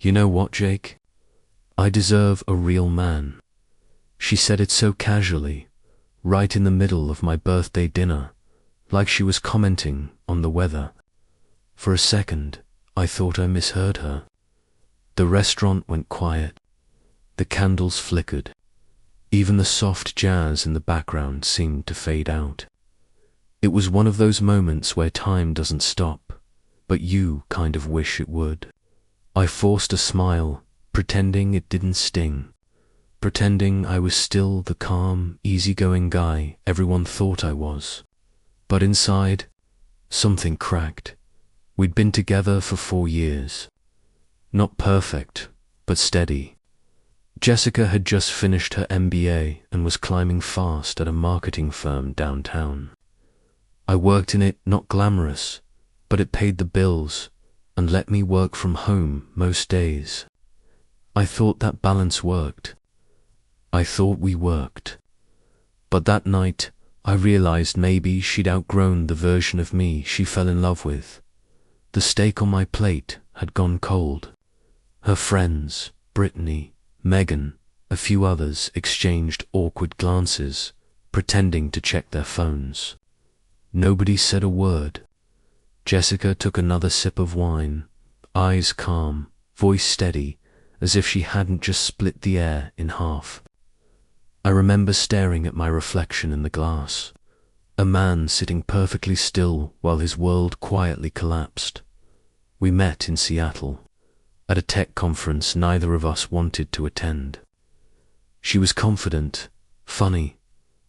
"You know what, Jake? I deserve a real man." She said it so casually, right in the middle of my birthday dinner, like she was commenting on the weather. For a second, I thought I misheard her. The restaurant went quiet. The candles flickered. Even the soft jazz in the background seemed to fade out. It was one of those moments where time doesn't stop, but you kind of wish it would. I forced a smile, pretending it didn't sting, pretending I was still the calm, easygoing guy everyone thought I was. But inside, something cracked. We'd been together for 4 years. Not perfect, but steady. Jessica had just finished her MBA and was climbing fast at a marketing firm downtown. I worked in it, not glamorous, but it paid the bills and let me work from home most days. I thought that balance worked. I thought we worked. But that night, I realized maybe she'd outgrown the version of me she fell in love with. The steak on my plate had gone cold. Her friends, Brittany, Megan, a few others, exchanged awkward glances, pretending to check their phones. Nobody said a word. Jessica took another sip of wine, eyes calm, voice steady, as if she hadn't just split the air in half. I remember staring at my reflection in the glass, a man sitting perfectly still while his world quietly collapsed. We met in Seattle, at a tech conference neither of us wanted to attend. She was confident, funny,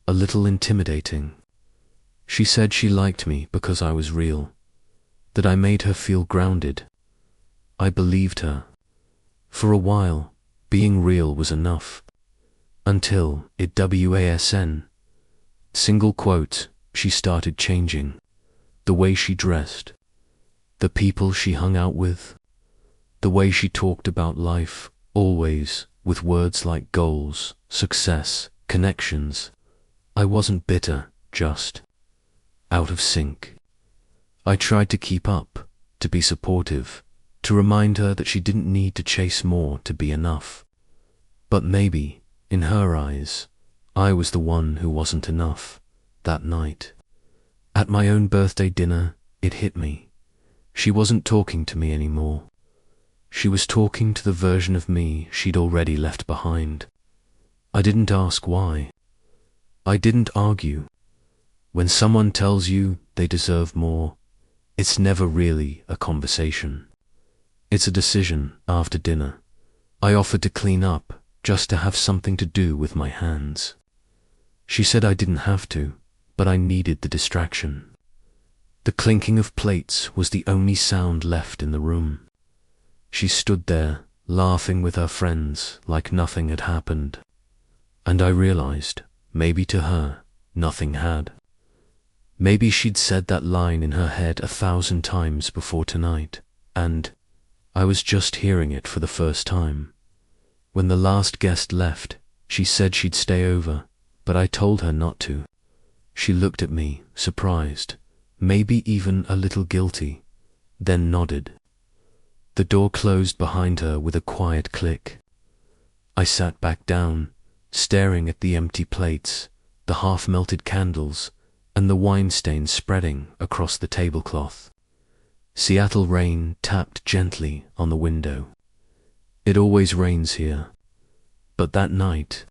a little intimidating. She said she liked me because I was real, that I made her feel grounded. I believed her. For a while, being real was enough. Until it wasn. Single quote, she started changing. The way she dressed, the people she hung out with, the way she talked about life, always with words like goals, success, connections. I wasn't bitter, just out of sync. I tried to keep up, to be supportive, to remind her that she didn't need to chase more to be enough. But maybe, in her eyes, I was the one who wasn't enough, that night. At my own birthday dinner, it hit me. She wasn't talking to me anymore. She was talking to the version of me she'd already left behind. I didn't ask why. I didn't argue. When someone tells you they deserve more, it's never really a conversation. It's a decision after dinner. I offered to clean up, just to have something to do with my hands. She said I didn't have to, but I needed the distraction. The clinking of plates was the only sound left in the room. She stood there, laughing with her friends like nothing had happened. And I realized, maybe to her, nothing had. Maybe she'd said that line in her head 1,000 times before tonight, and I was just hearing it for the first time. When the last guest left, she said she'd stay over, but I told her not to. She looked at me, surprised, maybe even a little guilty, then nodded. The door closed behind her with a quiet click. I sat back down, staring at the empty plates, the half-melted candles, and the wine stains spreading across the tablecloth. Seattle rain tapped gently on the window. It always rains here, but that night,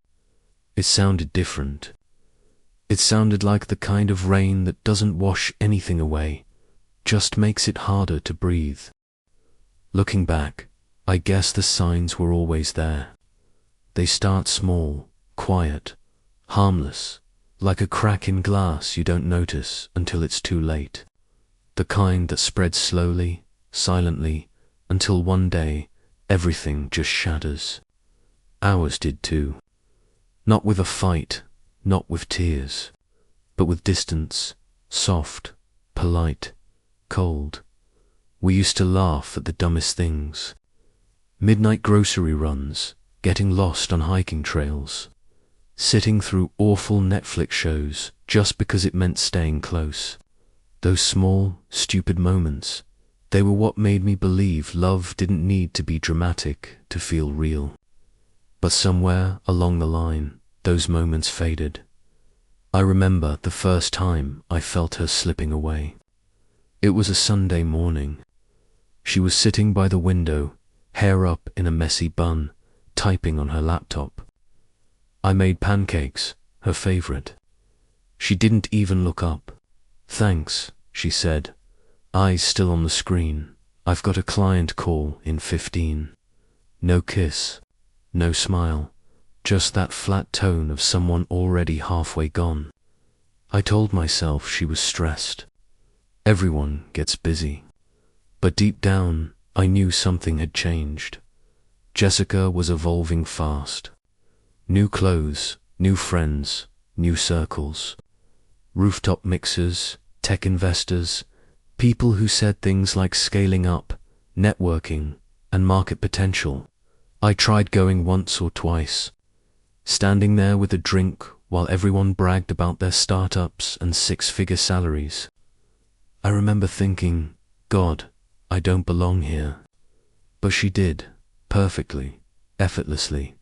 it sounded different. It sounded like the kind of rain that doesn't wash anything away, just makes it harder to breathe. Looking back, I guess the signs were always there. They start small, quiet, harmless, like a crack in glass you don't notice until it's too late. The kind that spreads slowly, silently, until one day, everything just shatters. Ours did too. Not with a fight, not with tears, but with distance, soft, polite, cold. We used to laugh at the dumbest things. Midnight grocery runs, getting lost on hiking trails, sitting through awful Netflix shows just because it meant staying close. Those small, stupid moments, They were what made me believe love didn't need to be dramatic to feel real. But somewhere along the line, those moments faded. I remember the first time I felt her slipping away. It was a Sunday morning. She was sitting by the window, hair up in a messy bun, typing on her laptop. I made pancakes, her favorite. She didn't even look up. "Thanks," she said, eyes still on the screen. "I've got a client call in 15. No kiss, no smile, just that flat tone of someone already halfway gone. I told myself she was stressed. Everyone gets busy. But deep down, I knew something had changed. Jessica was evolving fast. New clothes, new friends, new circles. Rooftop mixers, tech investors, people who said things like scaling up, networking, and market potential. I tried going once or twice, standing there with a drink while everyone bragged about their startups and six-figure salaries. I remember thinking, God, I don't belong here. But she did, perfectly, effortlessly.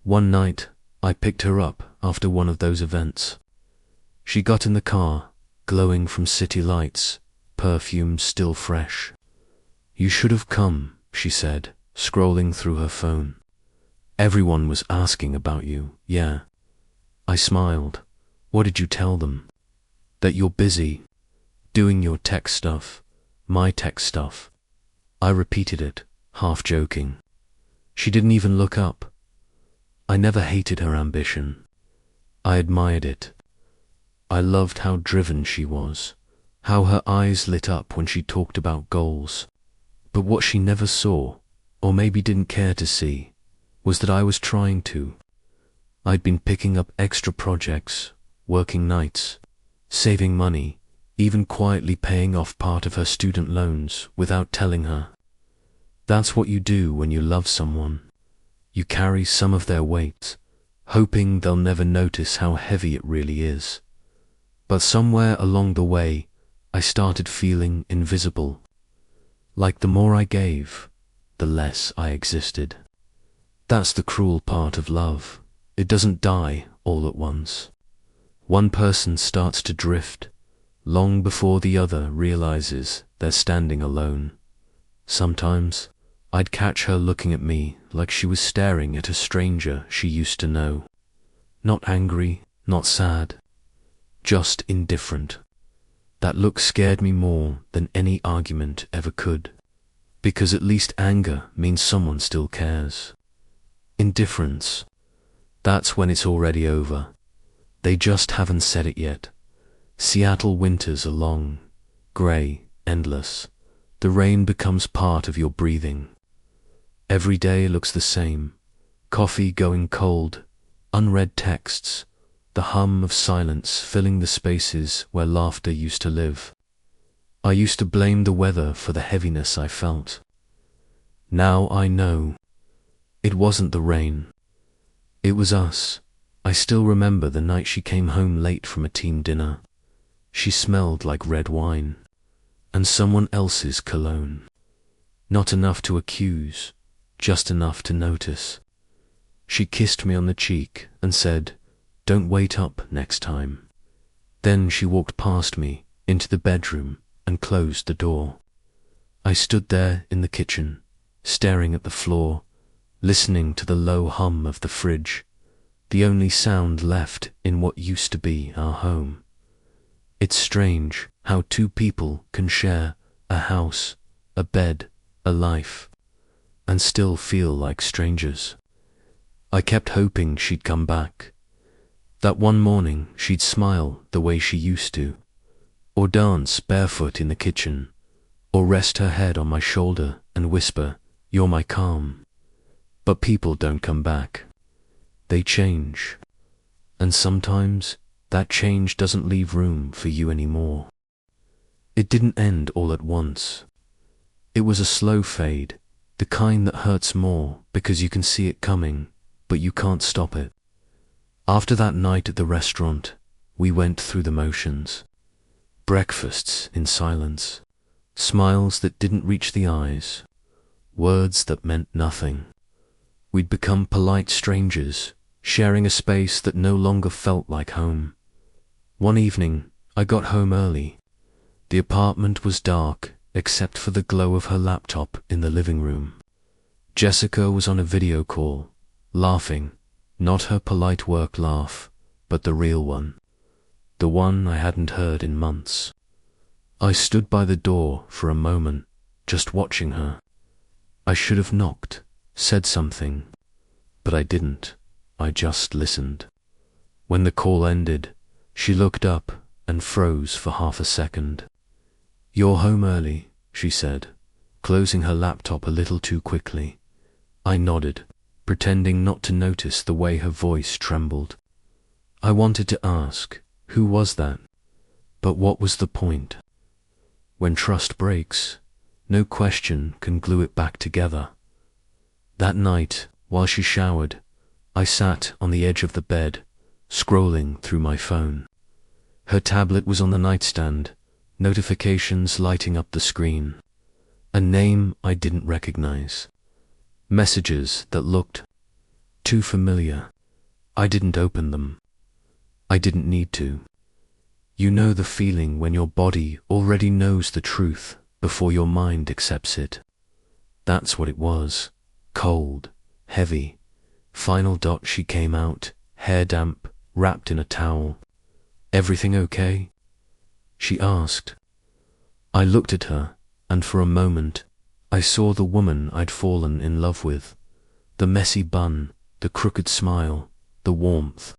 One night, I picked her up after one of those events. She got in the car, glowing from city lights, perfume still fresh. "You should have come," she said, scrolling through her phone. "Everyone was asking about you, yeah." I smiled. "What did you tell them?" "That you're busy, doing your tech stuff, my tech stuff." I repeated it, half joking. She didn't even look up. I never hated her ambition. I admired it. I loved how driven she was, how her eyes lit up when she talked about goals. But what she never saw, or maybe didn't care to see, was that I was trying to. I'd been picking up extra projects, working nights, saving money, even quietly paying off part of her student loans without telling her. That's what you do when you love someone. You carry some of their weight, hoping they'll never notice how heavy it really is. But somewhere along the way, I started feeling invisible. Like the more I gave, the less I existed. That's the cruel part of love. It doesn't die all at once. One person starts to drift, long before the other realizes they're standing alone. Sometimes, I'd catch her looking at me like she was staring at a stranger she used to know. Not angry, not sad, just indifferent. That look scared me more than any argument ever could, because at least anger means someone still cares. Indifference, that's when it's already over. They just haven't said it yet. Seattle winters are long, grey, endless. The rain becomes part of your breathing. Every day looks the same. Coffee going cold, unread texts, the hum of silence filling the spaces where laughter used to live. I used to blame the weather for the heaviness I felt. Now I know. It wasn't the rain. It was us. I still remember the night she came home late from a team dinner. She smelled like red wine, and someone else's cologne. Not enough to accuse, just enough to notice. She kissed me on the cheek and said, "Don't wait up next time." Then she walked past me into the bedroom and closed the door. I stood there in the kitchen, staring at the floor, listening to the low hum of the fridge, the only sound left in what used to be our home. It's strange how two people can share a house, a bed, a life, and still feel like strangers. I kept hoping she'd come back. That one morning she'd smile the way she used to, or dance barefoot in the kitchen, or rest her head on my shoulder and whisper, "You're my calm." But people don't come back. They change. And sometimes that change doesn't leave room for you anymore. It didn't end all at once. It was a slow fade, the kind that hurts more because you can see it coming, but you can't stop it. After that night at the restaurant, we went through the motions. Breakfasts in silence, Smiles that didn't reach the eyes, words that meant nothing. We'd become polite strangers, sharing a space that no longer felt like home. One evening, I got home early. The apartment was dark, except for the glow of her laptop in the living room. Jessica was on a video call, laughing, not her polite work laugh, but the real one. The one I hadn't heard in months. I stood by the door for a moment, just watching her. I should have knocked, said something, but I didn't. I just listened. When the call ended, she looked up and froze for half a second. "You're home early," she said, closing her laptop a little too quickly. I nodded, pretending not to notice the way her voice trembled. I wanted to ask, who was that? But what was the point? When trust breaks, no question can glue it back together. That night, while she showered, I sat on the edge of the bed, scrolling through my phone. Her tablet was on the nightstand, notifications lighting up the screen. A name I didn't recognize. Messages that looked too familiar. I didn't open them. I didn't need to. You know the feeling when your body already knows the truth before your mind accepts it. That's what it was. Cold, heavy. Final dot. She came out, hair damp, wrapped in a towel. "Everything okay?" she asked. I looked at her, and for a moment, I saw the woman I'd fallen in love with. The messy bun, the crooked smile, the warmth.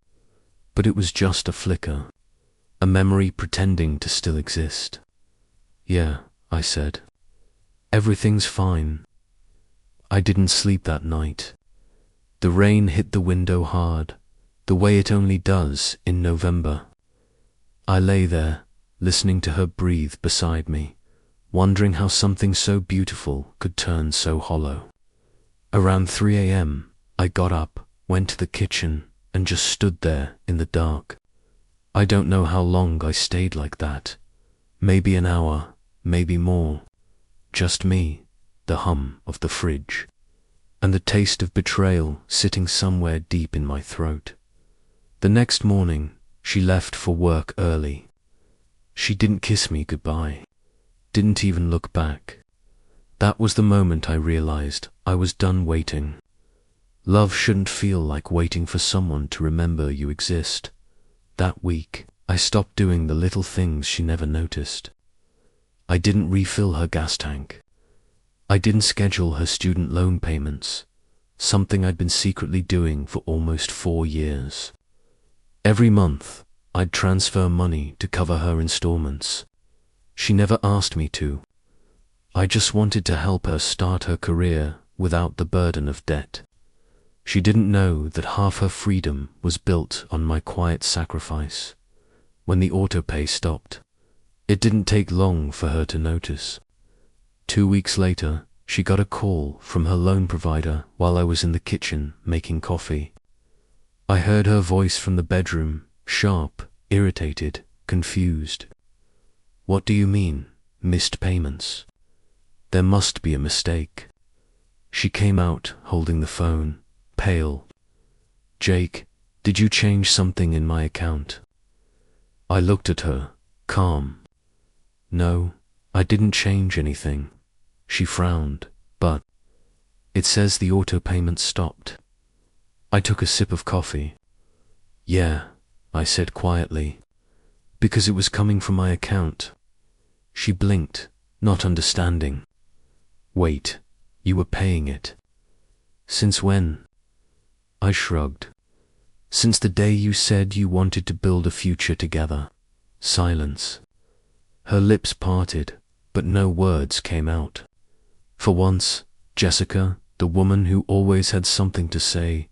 But it was just a flicker. A memory pretending to still exist. "Yeah," I said. "Everything's fine." I didn't sleep that night. The rain hit the window hard, the way it only does in November. I lay there, listening to her breathe beside me, wondering how something so beautiful could turn so hollow. Around 3 a.m., I got up, went to the kitchen, and just stood there in the dark. I don't know how long I stayed like that. Maybe an hour, maybe more. Just me, the hum of the fridge, and the taste of betrayal sitting somewhere deep in my throat. The next morning, she left for work early. She didn't kiss me goodbye, didn't even look back. That was the moment I realized I was done waiting. Love shouldn't feel like waiting for someone to remember you exist. That week, I stopped doing the little things she never noticed. I didn't refill her gas tank. I didn't schedule her student loan payments, something I'd been secretly doing for almost 4 years. Every month, I'd transfer money to cover her installments. She never asked me to. I just wanted to help her start her career without the burden of debt. She didn't know that half her freedom was built on my quiet sacrifice. When the autopay stopped, it didn't take long for her to notice. 2 weeks later, she got a call from her loan provider while I was in the kitchen making coffee. I heard her voice from the bedroom, sharp, irritated, confused. "What do you mean, missed payments? There must be a mistake." She came out holding the phone, pale. "Jake, did you change something in my account?" I looked at her, calm. "No, I didn't change anything." She frowned. "But it says the auto payment stopped." I took a sip of coffee. "Yeah," I said quietly, "because it was coming from my account." She blinked, not understanding. "Wait, you were paying it? Since when?" I shrugged. "Since the day you said you wanted to build a future together." Silence. Her lips parted, but no words came out. For once, Jessica, the woman who always had something to say,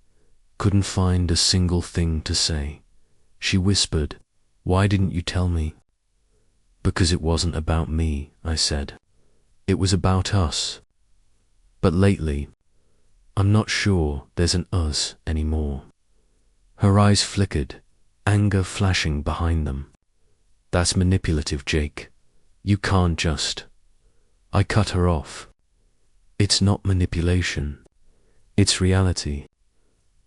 couldn't find a single thing to say. She whispered, "Why didn't you tell me?" "Because it wasn't about me," I said. "It was about us. But lately, I'm not sure there's an us anymore." Her eyes flickered, anger flashing behind them. "That's manipulative, Jake. You can't just..." I cut her off. It's not manipulation. It's reality.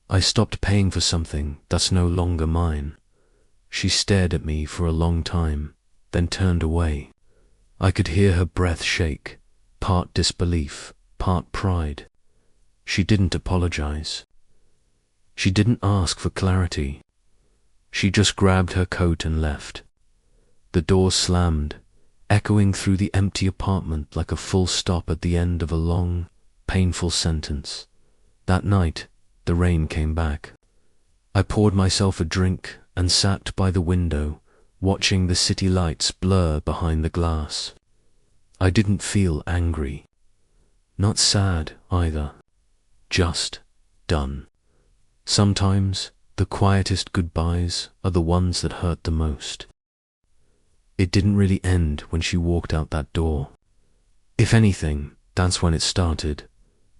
I stopped paying for something that's no longer mine. She stared at me for a long time, then turned away. I could hear her breath shake, part disbelief, part pride. She didn't apologize. She didn't ask for clarity. She just grabbed her coat and left. The door slammed, echoing through the empty apartment like a full stop at the end of a long, painful sentence. That night, the rain came back. I poured myself a drink and sat by the window, watching the city lights blur behind the glass. I didn't feel angry. Not sad either. Just done. Sometimes the quietest goodbyes are the ones that hurt the most. It didn't really end when she walked out that door. If anything, that's when it started.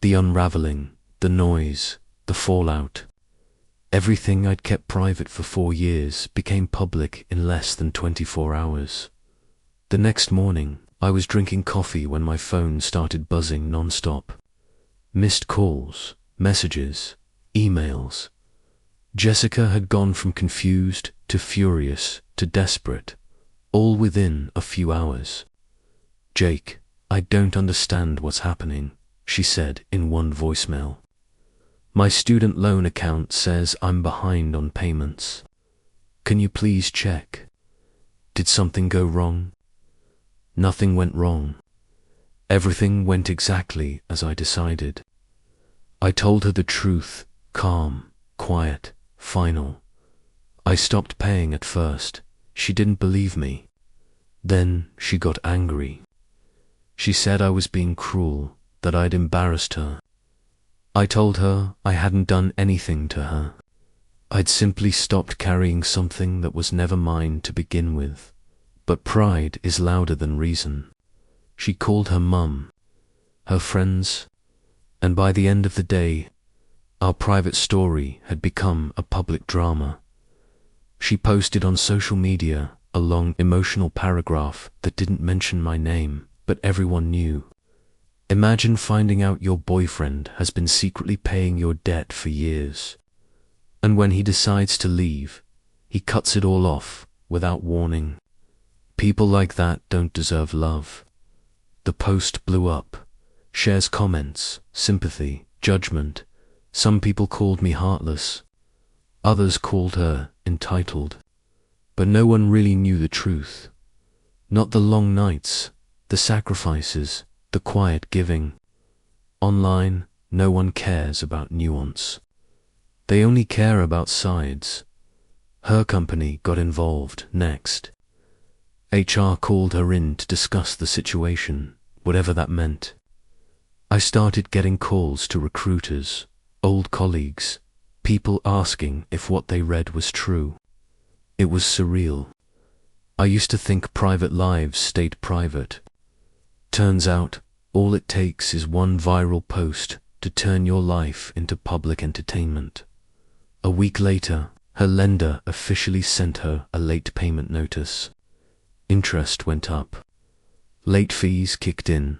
The unraveling, the noise, the fallout. Everything I'd kept private for 4 years became public in less than 24 hours. The next morning, I was drinking coffee when my phone started buzzing non-stop. Missed calls, messages, emails. Jessica had gone from confused to furious to desperate, all within a few hours. "Jake, I don't understand what's happening," she said in one voicemail. "My student loan account says I'm behind on payments. Can you please check? Did something go wrong?" Nothing went wrong. Everything went exactly as I decided. I told her the truth, calm, quiet, final. I stopped paying at first. She didn't believe me. Then she got angry. She said I was being cruel, that I'd embarrassed her. I told her I hadn't done anything to her. I'd simply stopped carrying something that was never mine to begin with. But pride is louder than reason. She called her mum, her friends, and by the end of the day, our private story had become a public drama. She posted on social media a long emotional paragraph that didn't mention my name, but everyone knew. Imagine finding out your boyfriend has been secretly paying your debt for years. And when he decides to leave, he cuts it all off without warning. People like that don't deserve love. The post blew up. Shares comments, sympathy, judgment. Some people called me heartless. Others called her entitled. But no one really knew the truth. Not the long nights, the sacrifices, the quiet giving. Online, no one cares about nuance. They only care about sides. Her company got involved next. HR called her in to discuss the situation, whatever that meant. I started getting calls to recruiters, old colleagues, people asking if what they read was true. It was surreal. I used to think private lives stayed private. Turns out, all it takes is one viral post to turn your life into public entertainment. A week later, her lender officially sent her a late payment notice. Interest went up. Late fees kicked in.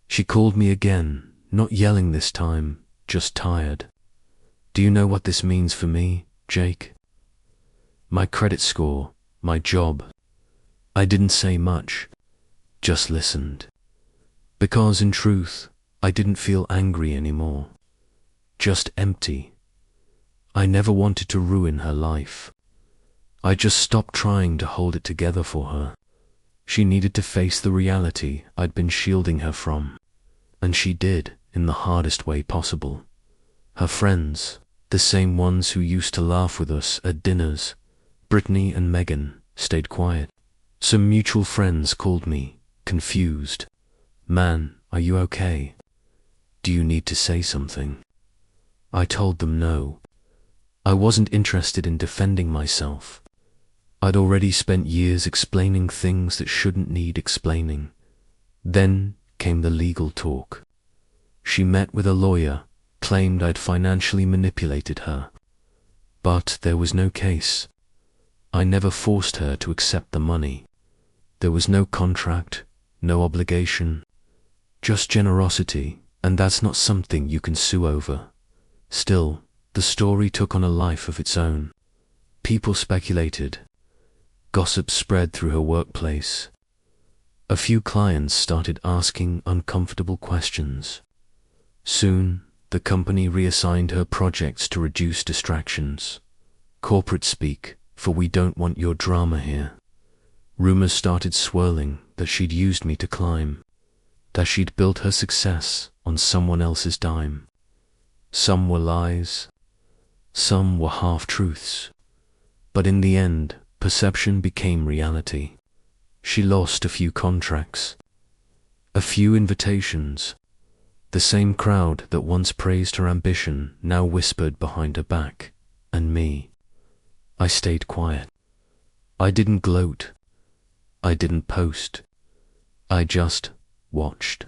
She called me again, not yelling this time, just tired. "Do you know what this means for me, Jake?" My credit score, my job. I didn't say much, just listened. Because in truth, I didn't feel angry anymore. Just empty. I never wanted to ruin her life. I just stopped trying to hold it together for her. She needed to face the reality I'd been shielding her from. And she did, in the hardest way possible. Her friends, the same ones who used to laugh with us at dinners, Brittany and Megan, stayed quiet. Some mutual friends called me, confused. "Man, are you okay? Do you need to say something?" I told them no. I wasn't interested in defending myself. I'd already spent years explaining things that shouldn't need explaining. Then came the legal talk. She met with a lawyer, claimed I'd financially manipulated her. But there was no case. I never forced her to accept the money. There was no contract, no obligation, just generosity, and that's not something you can sue over. Still, the story took on a life of its own. People speculated. Gossip spread through her workplace. A few clients started asking uncomfortable questions. Soon, the company reassigned her projects to reduce distractions. Corporate speak, for we don't want your drama here. Rumors started swirling that she'd used me to climb, that she'd built her success on someone else's dime. Some were lies, some were half-truths, but in the end, perception became reality. She lost a few contracts, a few invitations. The same crowd that once praised her ambition now whispered behind her back, and me. I stayed quiet. I didn't gloat. I didn't post. I just watched.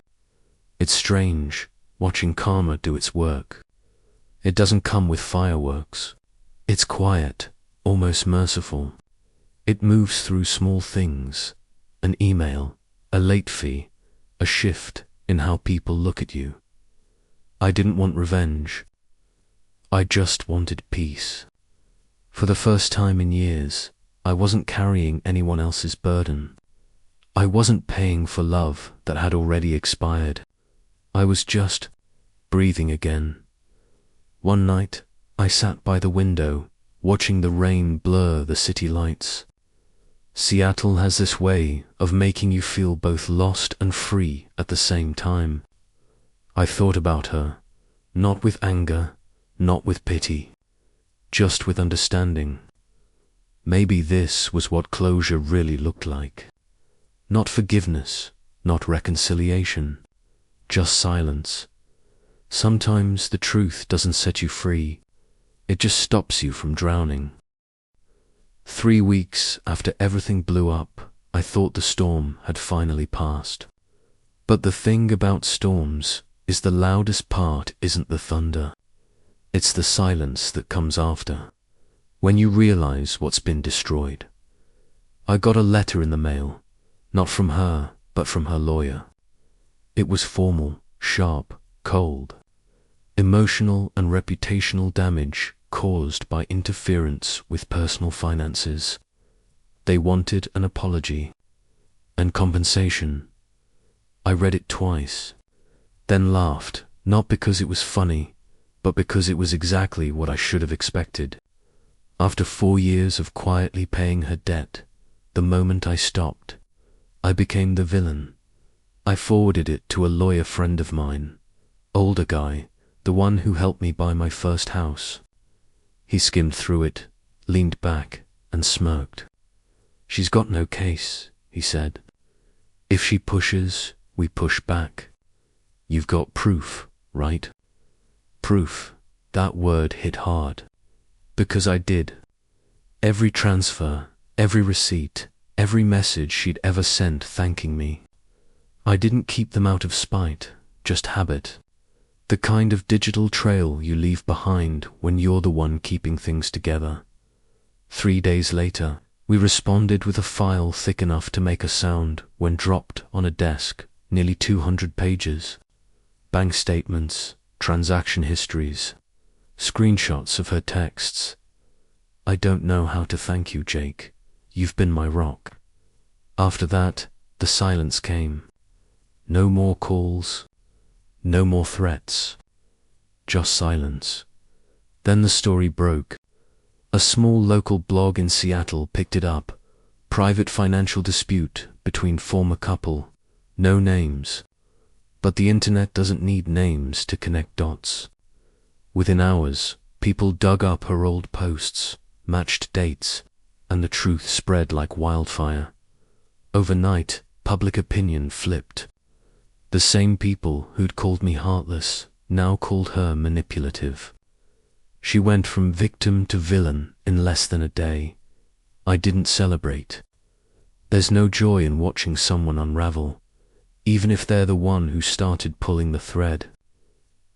It's strange, watching karma do its work. It doesn't come with fireworks. It's quiet, almost merciful. It moves through small things, an email, a late fee, a shift in how people look at you. I didn't want revenge. I just wanted peace. For the first time in years, I wasn't carrying anyone else's burden. I wasn't paying for love that had already expired. I was just breathing again. One night, I sat by the window, watching the rain blur the city lights. Seattle has this way of making you feel both lost and free at the same time. I thought about her, not with anger, not with pity, just with understanding. Maybe this was what closure really looked like. Not forgiveness, not reconciliation, just silence. Sometimes the truth doesn't set you free, it just stops you from drowning. 3 weeks after everything blew up, I thought the storm had finally passed. But the thing about storms is the loudest part isn't the thunder. It's the silence that comes after, when you realize what's been destroyed. I got a letter in the mail, not from her, but from her lawyer. It was formal, sharp, cold. Emotional and reputational damage caused by interference with personal finances. They wanted an apology and compensation. I read it twice, then laughed, not because it was funny, but because it was exactly what I should have expected. After 4 years of quietly paying her debt, the moment I stopped, I became the villain. I forwarded it to a lawyer friend of mine, older guy, the one who helped me buy my first house. He skimmed through it, leaned back, and smirked. "She's got no case," he said. "If she pushes, we push back. You've got proof, right?" Proof. That word hit hard. Because I did. Every transfer, every receipt, every message she'd ever sent thanking me. I didn't keep them out of spite, just habit. The kind of digital trail you leave behind when you're the one keeping things together. 3 days later, we responded with a file thick enough to make a sound when dropped on a desk, nearly 200 pages. Bank statements, transaction histories, screenshots of her texts. "I don't know how to thank you, Jake. You've been my rock." After that, the silence came. No more calls. No more threats, just silence. Then the story broke. A small local blog in Seattle picked it up. Private financial dispute between former couple. No names. But the internet doesn't need names to connect dots. Within hours, people dug up her old posts, matched dates, and the truth spread like wildfire. Overnight, public opinion flipped. The same people who'd called me heartless now called her manipulative. She went from victim to villain in less than a day. I didn't celebrate. There's no joy in watching someone unravel, even if they're the one who started pulling the thread.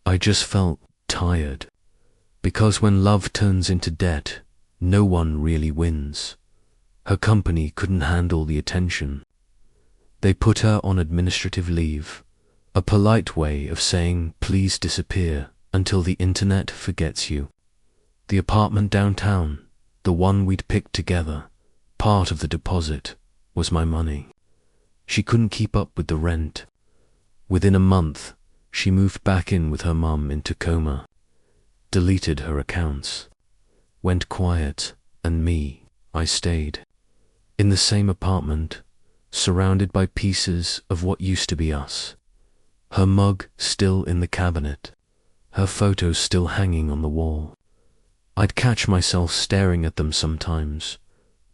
I just felt tired. Because when love turns into debt, no one really wins. Her company couldn't handle the attention. They put her on administrative leave, a polite way of saying please disappear until the internet forgets you. The apartment downtown, the one we'd picked together, part of the deposit, was my money. She couldn't keep up with the rent. Within a month, she moved back in with her mum in Tacoma, deleted her accounts, went quiet, and I stayed. In the same apartment, surrounded by pieces of what used to be us. Her mug still in the cabinet, her photos still hanging on the wall. I'd catch myself staring at them sometimes,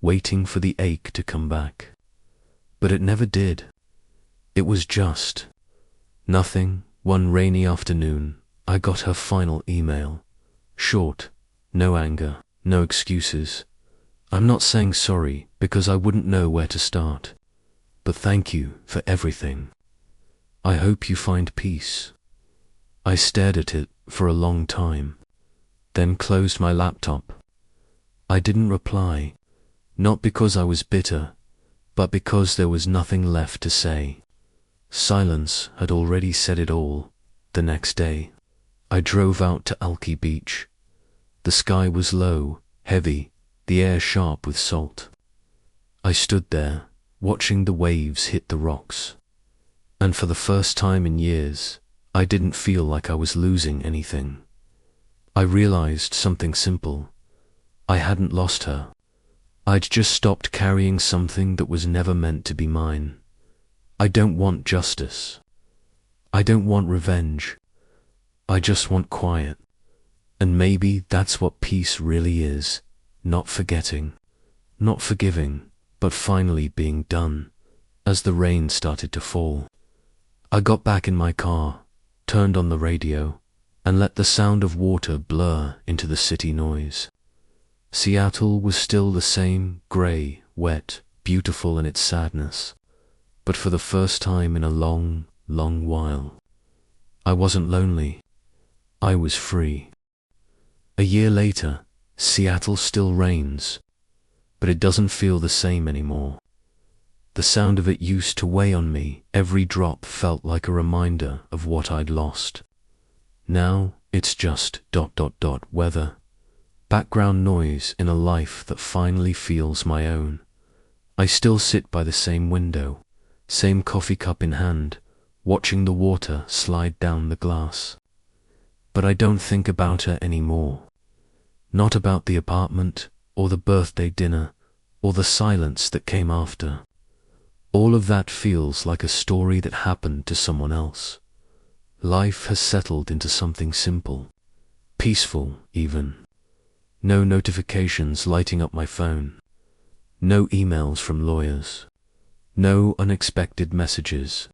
waiting for the ache to come back. But it never did. It was just nothing. One rainy afternoon, I got her final email. Short, no anger, no excuses. I'm not saying sorry because I wouldn't know where to start. But thank you for everything. I hope you find peace. I stared at it for a long time, then closed my laptop. I didn't reply, not because I was bitter, but because there was nothing left to say. Silence had already said it all. The next day, I drove out to Qley Beach. The sky was low, heavy, the air sharp with salt. I stood there, watching the waves hit the rocks. And for the first time in years, I didn't feel like I was losing anything. I realized something simple. I hadn't lost her. I'd just stopped carrying something that was never meant to be mine. I don't want justice. I don't want revenge. I just want quiet. And maybe that's what peace really is. Not forgetting, not forgiving, but finally being done. As the rain started to fall, I got back in my car, turned on the radio, and let the sound of water blur into the city noise. Seattle was still the same, grey, wet, beautiful in its sadness. But for the first time in a long, long while, I wasn't lonely. I was free. A year later, Seattle still rains, but it doesn't feel the same anymore. The sound of it used to weigh on me. Every drop felt like a reminder of what I'd lost. Now it's just ... weather. Background noise in a life that finally feels my own. I still sit by the same window, same coffee cup in hand, watching the water slide down the glass. But I don't think about her anymore. Not about the apartment, or the birthday dinner, or the silence that came after. All of that feels like a story that happened to someone else. Life has settled into something simple, peaceful even. No notifications lighting up my phone. No emails from lawyers. No unexpected messages.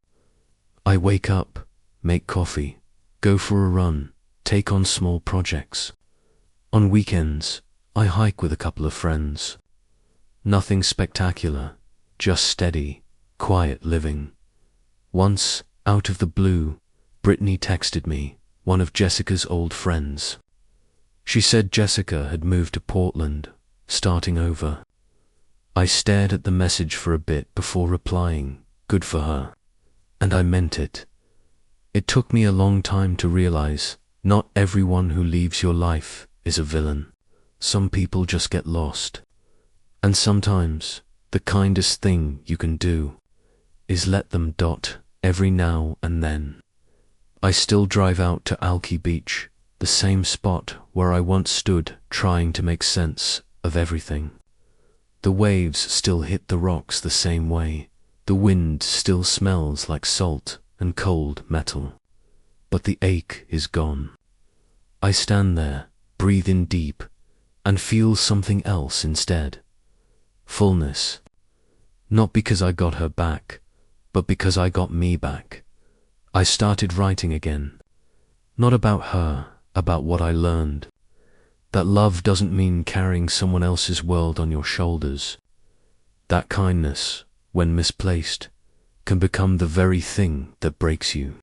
I wake up, make coffee, go for a run, take on small projects. On weekends, I hike with a couple of friends. Nothing spectacular, just steady, quiet living. Once, out of the blue, Brittany texted me, one of Jessica's old friends. She said Jessica had moved to Portland, starting over. I stared at the message for a bit before replying, good for her. And I meant it. It took me a long time to realize, not everyone who leaves your life is a villain. Some people just get lost. And sometimes, the kindest thing you can do is let them every now and then. I still drive out to Qley Beach, the same spot where I once stood trying to make sense of everything. The waves still hit the rocks the same way. The wind still smells like salt and cold metal. But the ache is gone. I stand there, breathe in deep, and feel something else instead. Fullness. Not because I got her back, but because I got me back. I started writing again. Not about her, about what I learned. That love doesn't mean carrying someone else's world on your shoulders. That kindness, when misplaced, can become the very thing that breaks you.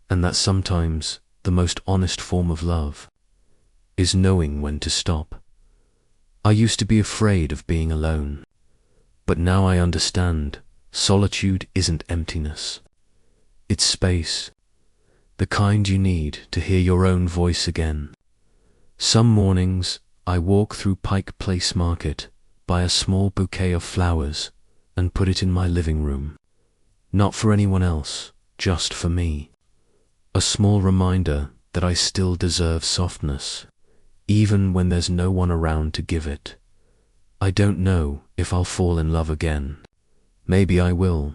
And that sometimes the most honest form of love is knowing when to stop. I used to be afraid of being alone, but now I understand Solitude isn't emptiness. It's space, the kind you need to hear your own voice again. Some mornings, I walk through Pike Place Market, buy a small bouquet of flowers, and put it in my living room. Not for anyone else, just for me. A small reminder that I still deserve softness, even when there's no one around to give it. I don't know if I'll fall in love again. Maybe I will.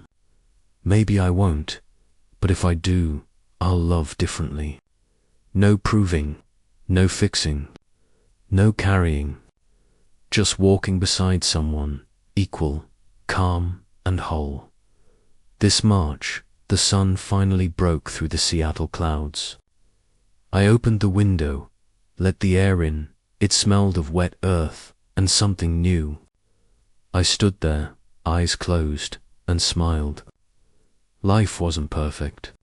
Maybe I won't. But if I do, I'll love differently. No proving, no fixing, no carrying. Just walking beside someone, equal, calm, and whole. This March, the sun finally broke through the Seattle clouds. I opened the window, let the air in. It smelled of wet earth and something new. I stood there, eyes closed, and smiled. Life wasn't perfect,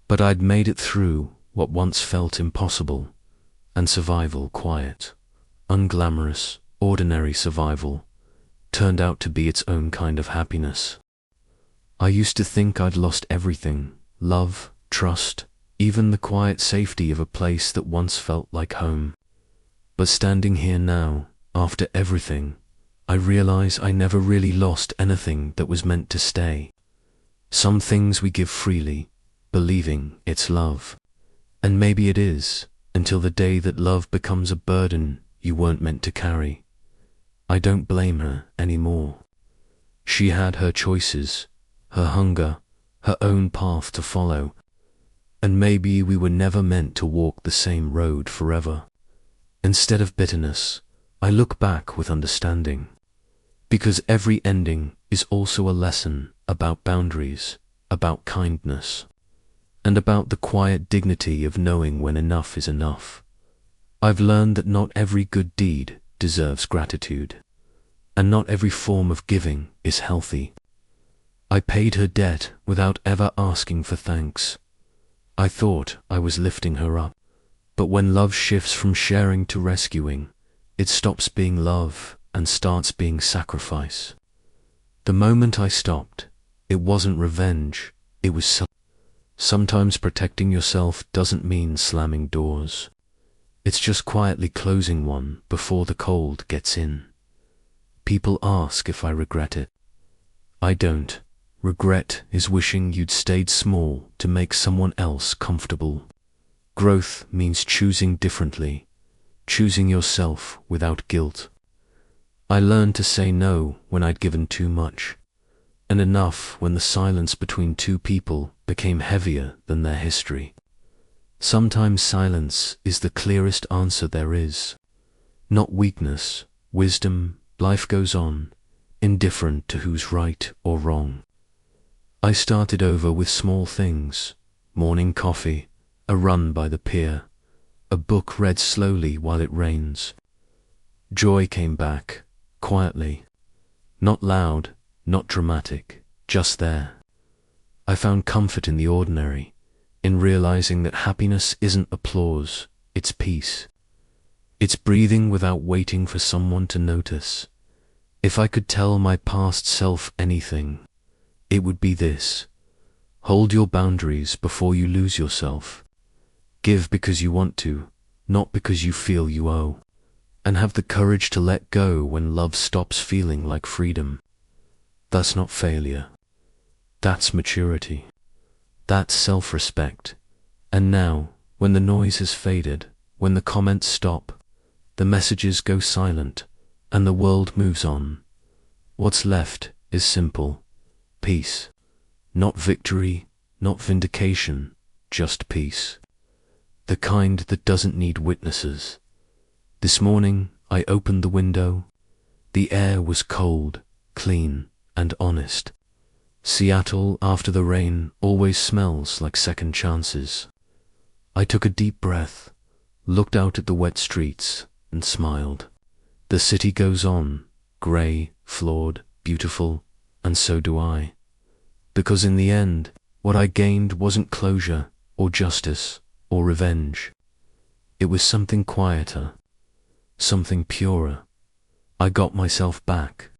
but I'd made it through what once felt impossible, and survival, quiet, unglamorous, ordinary survival, turned out to be its own kind of happiness. I used to think I'd lost everything, love, trust, even the quiet safety of a place that once felt like home. But standing here now, after everything, I realize I never really lost anything that was meant to stay. Some things we give freely, believing it's love. And maybe it is, until the day that love becomes a burden you weren't meant to carry. I don't blame her anymore. She had her choices, her hunger, her own path to follow, and maybe we were never meant to walk the same road forever. Instead of bitterness, I look back with understanding, because every ending is also a lesson about boundaries, about kindness, and about the quiet dignity of knowing when enough is enough. I've learned that not every good deed deserves gratitude, and not every form of giving is healthy. I paid her debt without ever asking for thanks. I thought I was lifting her up, but when love shifts from sharing to rescuing, it stops being love and starts being sacrifice. The moment I stopped, it wasn't revenge, it was sometimes protecting yourself doesn't mean slamming doors. It's just quietly closing one before the cold gets in. People ask if I regret it. I don't. Regret is wishing you'd stayed small to make someone else comfortable. Growth means choosing differently, choosing yourself without guilt. I learned to say no when I'd given too much, and enough when the silence between two people became heavier than their history. Sometimes silence is the clearest answer there is. Not weakness, wisdom. Life goes on, indifferent to who's right or wrong. I started over with small things, morning coffee, a run by the pier, a book read slowly while it rains. Joy came back, quietly, not loud, not dramatic, just there. I found comfort in the ordinary, in realizing that happiness isn't applause, it's peace. It's breathing without waiting for someone to notice. If I could tell my past self anything, it would be this. Hold your boundaries before you lose yourself. Give because you want to, not because you feel you owe. And have the courage to let go when love stops feeling like freedom. That's not failure. That's maturity. That's self-respect. And now, when the noise has faded, when the comments stop, the messages go silent, and the world moves on, what's left is simple. Peace. Not victory, not vindication, just peace. The kind that doesn't need witnesses. This morning, I opened the window. The air was cold, clean, and honest. Seattle, after the rain, always smells like second chances. I took a deep breath, looked out at the wet streets, and smiled. The city goes on, grey, flawed, beautiful, and so do I. Because in the end, what I gained wasn't closure, or justice, or revenge. It was something quieter, something purer. I got myself back.